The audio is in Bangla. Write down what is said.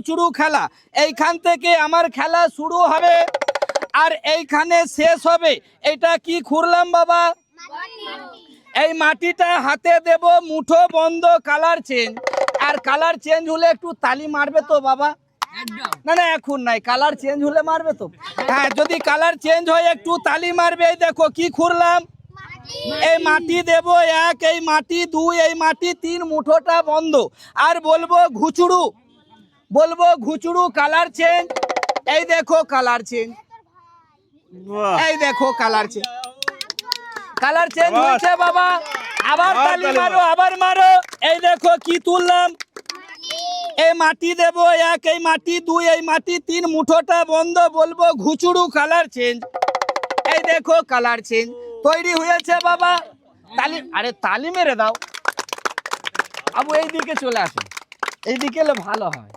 চুরু খেলা, এইখান থেকে আমার খেলা শুরু হবে আর এইখানে শেষ হবে। এটা কি খুঁড়লাম বাবা? এই মাটিটা হাতে দেব, মুঠো বন্ধ, কালার চেঞ্জ। আর কালার চেঞ্জ হলে একটু তালি মারবে তো বাবা? না না এখন নাই, কালার চেঞ্জ হলে মারবে তো। হ্যাঁ, যদি কালার চেঞ্জ হয় একটু তালি মারবে। এই দেখো কি খুঁড়লাম, এই মাটি দেব এক, এই মাটি দুই, এই মাটি তিন, মুঠোটা বন্ধ। আর বলবো ঘুচুড়ু, বলবো ঘুচুড়ু, কালার চেঞ্জ। এই দেখো কালার চেঞ্জ, এই দেখো কালার চেঞ্জ, কালার চেঞ্জ হয়েছে বাবা। আবার তালি মারো, আবার মারো। এই দেখো কি তুললাম, এই মাটি দেব এক, এই মাটি দুই, এই মাটি তিন, মুঠোটা বন্ধ, বলবো ঘুচুড়ু, কালার চেঞ্জ। এই দেখো কালার চেঞ্জ তৈরি হয়েছে বাবা। তালি, আরে তালি মেরে দাও। আবু এই দিকে চলে আসো, এই দিকে এলে ভালো হয়।